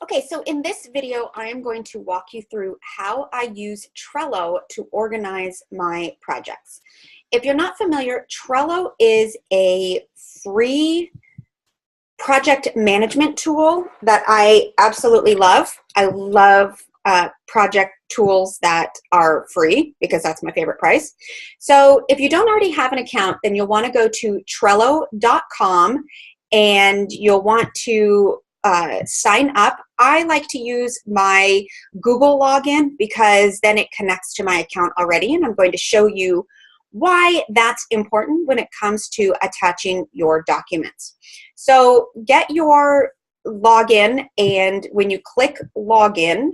Okay, so in this video, I am going to walk you through how I use Trello to organize my projects. If you're not familiar, Trello is a free project management tool that I absolutely love. I love project tools that are free because that's my favorite price. So if you don't already have an account, then you'll want to go to Trello.com and you'll want to sign up. I like to use my Google login because then it connects to my account already, and I'm going to show you why that's important when it comes to attaching your documents. So get your login, and when you click login,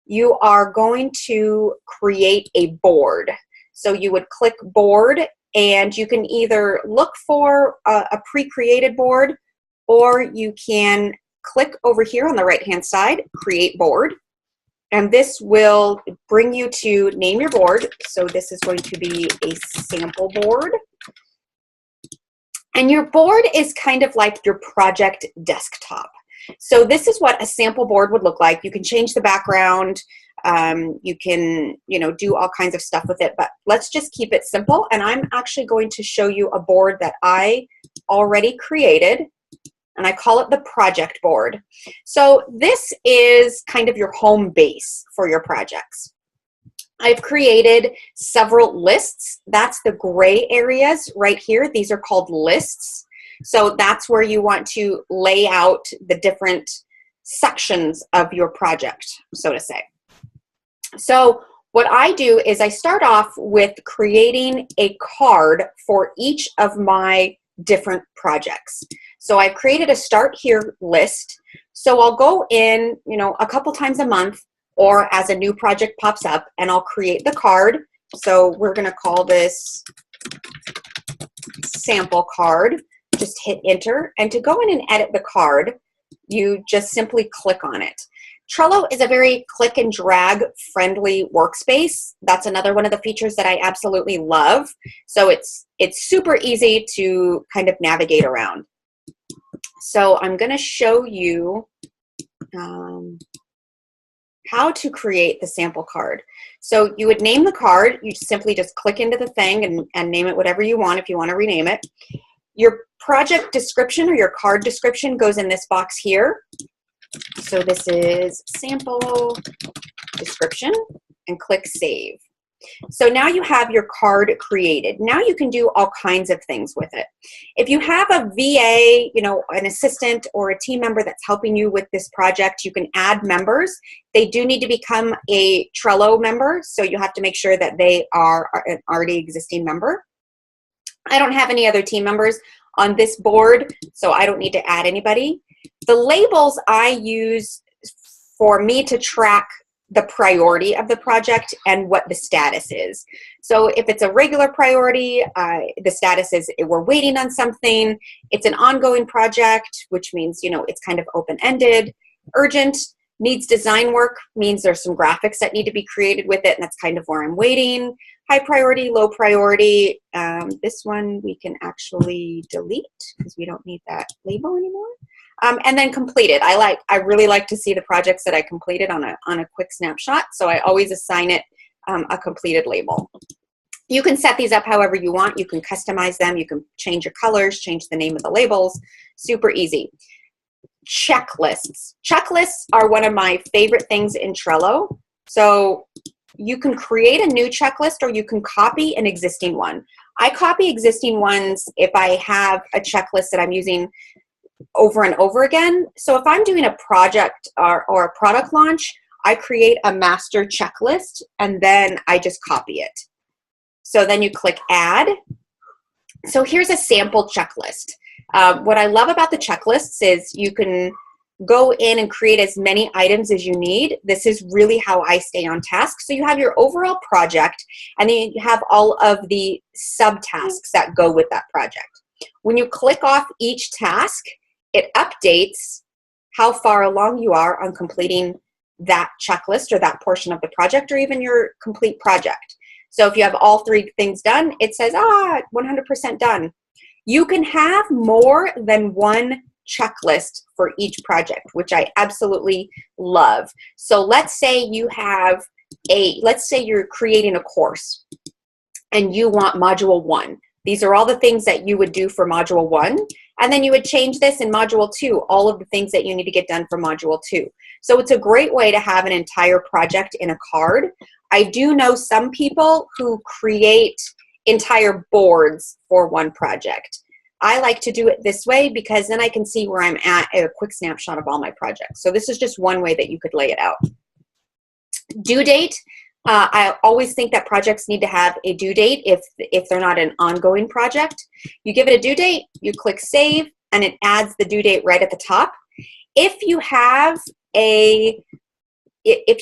you are going to create a board. So you would click board, and you can either look for a pre-created board, or you can click over here on the right-hand side, create board, and this will bring you to name your board. So this is going to be a sample board. And your board is kind of like your project desktop. So this is what a sample board would look like. You can change the background. You can, do all kinds of stuff with it, but let's just keep it simple. And I'm actually going to show you a board that I already created, and I call it the project board. So this is kind of your home base for your projects. I've created several lists. That's the gray areas right here. These are called lists. So that's where you want to lay out the different sections of your project, so to say. So what I do is I start off with creating a card for each of my different projects. So I've created a start here list. So I'll go in, a couple times a month or as a new project pops up, and I'll create the card. So we're going to call this sample card. Just hit enter. And to go in and edit the card, you just simply click on it. Trello is a very click and drag friendly workspace. That's another one of the features that I absolutely love. So it's super easy to kind of navigate around. So I'm going to show you how to create the sample card. So you would name the card. You simply just click into the thing and name it whatever you want if you want to rename it. Your project description or your card description goes in this box here. So this is sample description, and click save. So now you have your card created. Now you can do all kinds of things with it. If you have a VA, an assistant or a team member that's helping you with this project, you can add members. They do need to become a Trello member, so you have to make sure that they are an already existing member. I don't have any other team members on this board, so I don't need to add anybody. The labels I use for me to track the priority of the project and what the status is. So if it's a regular priority, the status is we're waiting on something. It's an ongoing project, which means, it's kind of open-ended. Urgent, needs design work, means there's some graphics that need to be created with it, and that's kind of where I'm waiting. High priority, low priority. This one we can actually delete because we don't need that label anymore. And then completed. I really like to see the projects that I completed on a quick snapshot, so I always assign it a completed label. You can set these up however you want. You can customize them. You can change your colors, change the name of the labels. Super easy. Checklists. Checklists are one of my favorite things in Trello. So you can create a new checklist, or you can copy an existing one. I copy existing ones if I have a checklist that I'm using over and over again. So if I'm doing a project or a product launch, I create a master checklist and then I just copy it. So then you click add. So here's a sample checklist. What I love about the checklists is you can go in and create as many items as you need. This is really how I stay on task. So you have your overall project, and then you have all of the subtasks that go with that project. When you click off each task, it updates how far along you are on completing that checklist or that portion of the project, or even your complete project. So if you have all three things done, it says, 100% done. You can have more than one checklist for each project, which I absolutely love. So let's say you have let's say you're creating a course and you want module 1. These are all the things that you would do for module 1. And then you would change this in module 2, all of the things that you need to get done for module 2. So it's a great way to have an entire project in a card. I do know some people who create entire boards for one project. I like to do it this way because then I can see where I'm at a quick snapshot of all my projects. So this is just one way that you could lay it out. Due date. I always think that projects need to have a due date if they're not an ongoing project. You give it a due date, you click save, and it adds the due date right at the top. If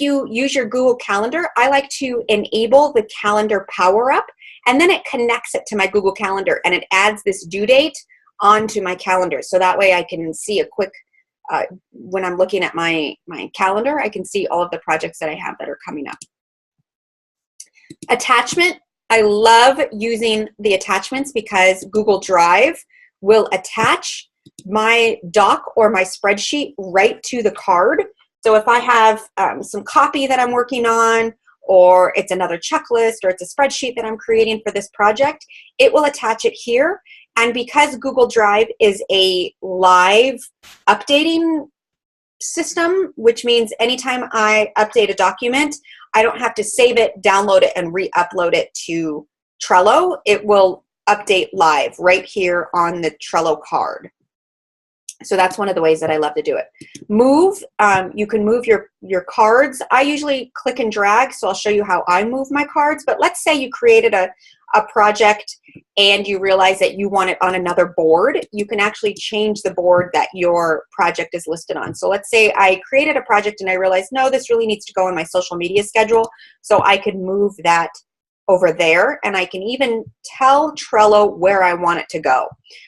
you use your Google Calendar, I like to enable the calendar power up, and then it connects it to my Google Calendar, and it adds this due date onto my calendar. So that way I can see a quick, when I'm looking at my calendar, I can see all of the projects that I have that are coming up. Attachment. I love using the attachments because Google Drive will attach my doc or my spreadsheet right to the card. So if I have some copy that I'm working on, or it's another checklist, or it's a spreadsheet that I'm creating for this project, it will attach it here. And because Google Drive is a live updating system, which means anytime I update a document, I don't have to save it, download it, and re-upload it to Trello. It will update live right here on the Trello card. So that's one of the ways that I love to do it. Move, you can move your cards. I usually click and drag, so I'll show you how I move my cards. But let's say you created a project and you realize that you want it on another board. You can actually change the board that your project is listed on. So let's say I created a project and I realized, no, this really needs to go in my social media schedule. So I could move that over there, and I can even tell Trello where I want it to go.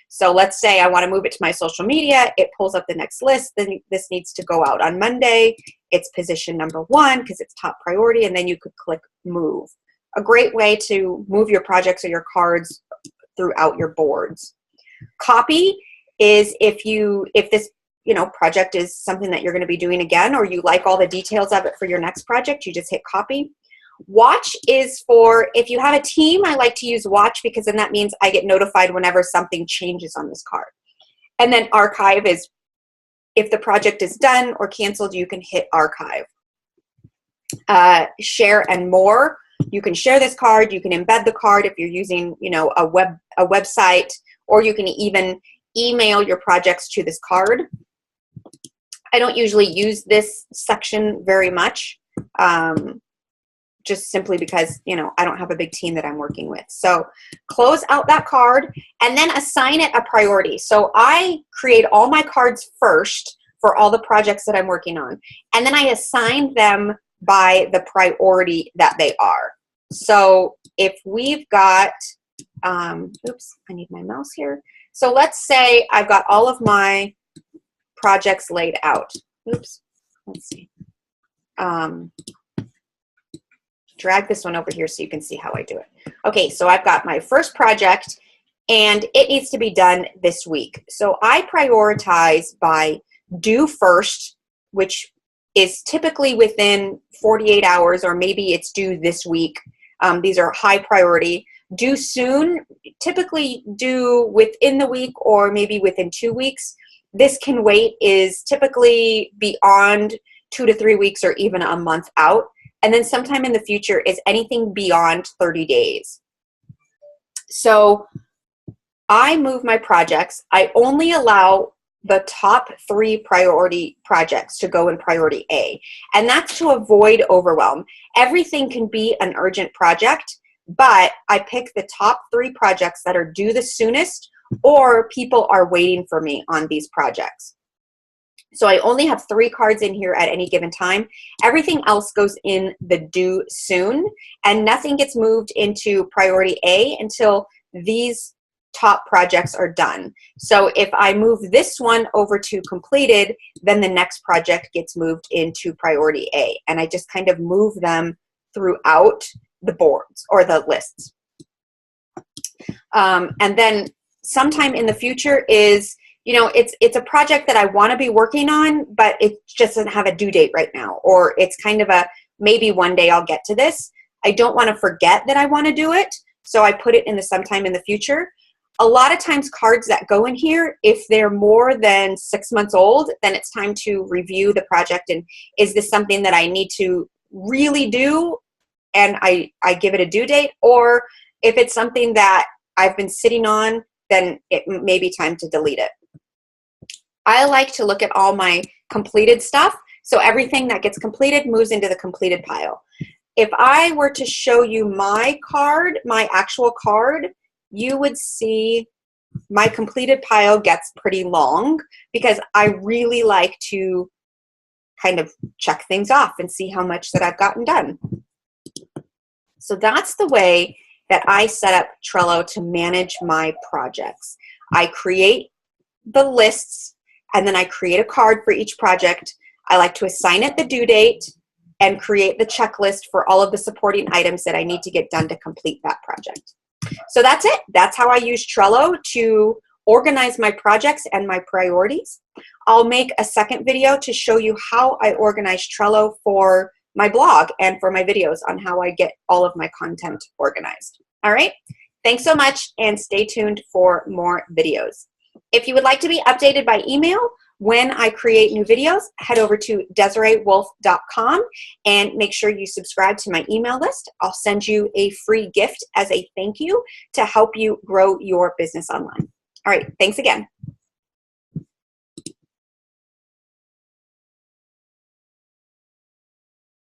So let's say I want to move it to my social media. It pulls up the next list. Then this needs to go out on Monday. It's position number 1 because it's top priority, and then you could click move. A great way to move your projects or your cards throughout your boards. Copy is if this project is something that you're going to be doing again, or you like all the details of it for your next project, you just hit copy. Watch is for if you have a team. I like to use watch because then that means I get notified whenever something changes on this card. And then archive is if the project is done or canceled, you can hit archive. Share and more. You can share this card. You can embed the card if you're using, a website, or you can even email your projects to this card. I don't usually use this section very much, just simply because, I don't have a big team that I'm working with. So close out that card and then assign it a priority. So I create all my cards first for all the projects that I'm working on, and then I assign them by the priority that they are. So if we've got, oops, I need my mouse here. So let's say I've got all of my projects laid out. Oops, let's see. Drag this one over here so you can see how I do it. Okay, so I've got my first project and it needs to be done this week. So I prioritize by due first, which is typically within 48 hours, or maybe it's due this week. These are high priority. Due soon, typically due within the week or maybe within 2 weeks. This can wait is typically beyond 2 to 3 weeks or even a month out. And then sometime in the future is anything beyond 30 days. So I move my projects. I only allow the top 3 priority projects to go in priority A. And that's to avoid overwhelm. Everything can be an urgent project, but I pick the top 3 projects that are due the soonest, or people are waiting for me on these projects. So I only have 3 cards in here at any given time. Everything else goes in the due soon, and nothing gets moved into priority A until these top projects are done. So if I move this one over to completed, then the next project gets moved into priority A, and I just kind of move them throughout the boards or the lists. And then sometime in the future is you know, it's a project that I want to be working on, but it just doesn't have a due date right now, or it's kind of a maybe one day I'll get to this. I don't want to forget that I want to do it, so I put it in the sometime in the future. A lot of times cards that go in here, if they're more than 6 months old, then it's time to review the project, and is this something that I need to really do, and I give it a due date, or if it's something that I've been sitting on, then it may be time to delete it. I like to look at all my completed stuff, so everything that gets completed moves into the completed pile. If I were to show you my card, my actual card, you would see my completed pile gets pretty long because I really like to kind of check things off and see how much that I've gotten done. So that's the way that I set up Trello to manage my projects. I create the lists, and then I create a card for each project. I like to assign it the due date and create the checklist for all of the supporting items that I need to get done to complete that project. So that's it. That's how I use Trello to organize my projects and my priorities. I'll make a second video to show you how I organize Trello for my blog and for my videos on how I get all of my content organized. All right. Thanks so much, and stay tuned for more videos. If you would like to be updated by email when I create new videos, head over to DesireeWolfe.com and make sure you subscribe to my email list. I'll send you a free gift as a thank you to help you grow your business online. All right. Thanks again.